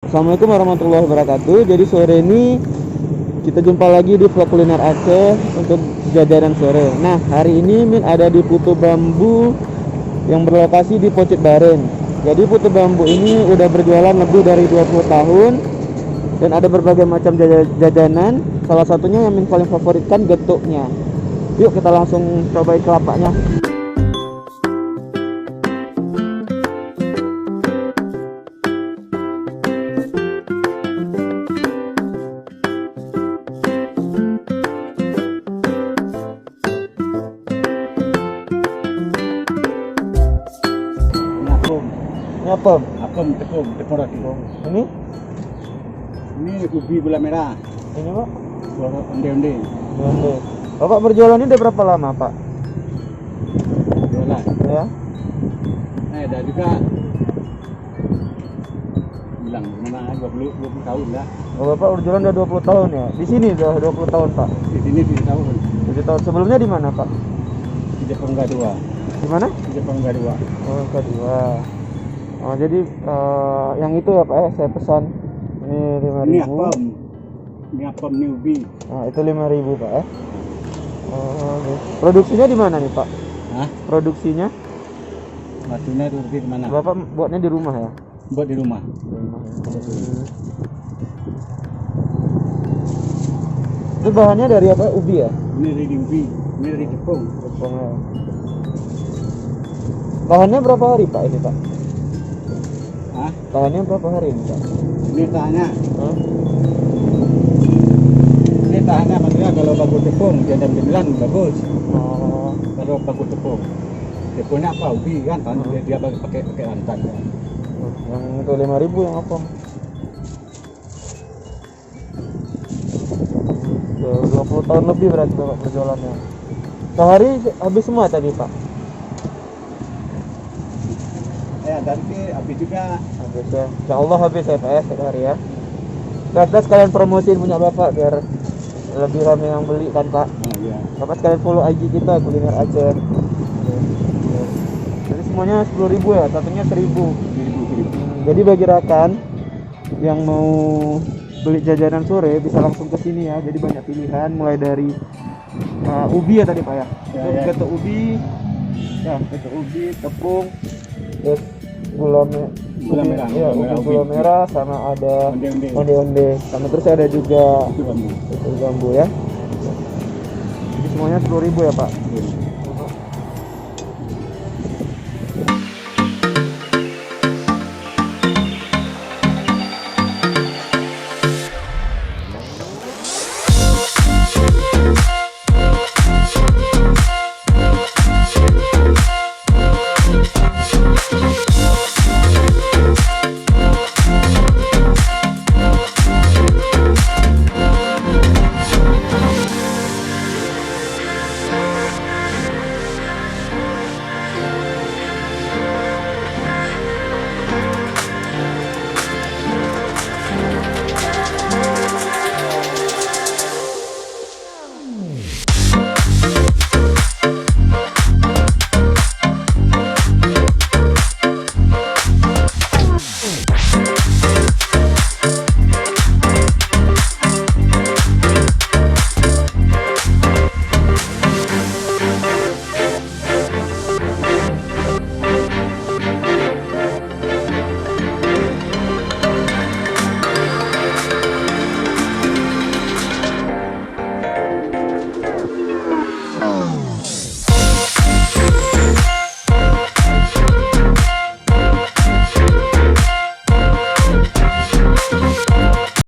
Assalamualaikum warahmatullahi wabarakatuh. Jadi sore ini kita jumpa lagi di vlog kuliner Aceh untuk jajanan sore. Nah, hari ini Min ada di Putu Bambu yang berlokasi di Pocit Baren. Jadi Putu Bambu ini udah berjualan lebih dari 20 tahun dan ada berbagai macam jajanan. Salah satunya yang Min paling favoritkan getuknya. Yuk kita langsung cobain kelapanya. Apa? Tepung roti. Ini? Ini ubi gula merah. Ini Pak? Onde-onde. Oke. Bapak berjualan ini udah berapa lama Pak? Jualan. Ya. Ada juga bilang gimana 20 tahun lah. Oh, Bapak berjualan udah 20 tahun ya? Di sini udah 20 tahun Pak? Di sini 7 tahun. 7 tahun. Sebelumnya di mana Pak? Di Jepang Gadua. Di mana? Di Jepang Gadua. Oh, kedua. Oh, jadi yang itu ya Pak ya, saya pesan. Ini 5.000. Ini apem, ini ubi. Nah, itu 5.000 Pak ya. Oh, oke. Produksinya di mana nih Pak? Hah? Produksinya? Batunya itu di mana? Bapak buatnya di rumah ya? Buat di rumah. Itu bahannya dari apa? Ubi ya? Ini dari ubi, ini dari tepung. Tepung ya. Tahannya berapa hari Pak ini Pak? Hah? Tahannya berapa hari ini Pak? Ini tahannya. Hah? Ini tahannya maksudnya kalau bagus tepung, jam 9 bagus. Oh, Kalau bagus tepung. Tepungnya apa? Ubi kan? Dia pakai santan. yang itu 5.000 yang apa? 20 tahun lebih berarti Bapak berjualannya. Sehari habis semua tadi Pak? Nanti habis juga. Habis ya. Insya Allah habis ya Pak ya sehari ya. Kita sekalian promosiin punya Bapak biar lebih ramai yang beli kan Pak. Oh iya. Bapak sekalian follow IG kita kuliner Aceh. Jadi semuanya 10.000 ya, satunya 1.000. Jadi bagi rekan yang mau beli jajanan sore bisa langsung ke sini ya. Jadi banyak pilihan mulai dari ubi ya tadi Pak ya. Ya. Getuk ubi. Ya, getuk ubi, tepung, terus gula merah. Ya, gula merah sama ada onde-onde. Sama terus ada juga Itu bambu. itu bambu ya. Jadi semuanya 10.000 ya Pak.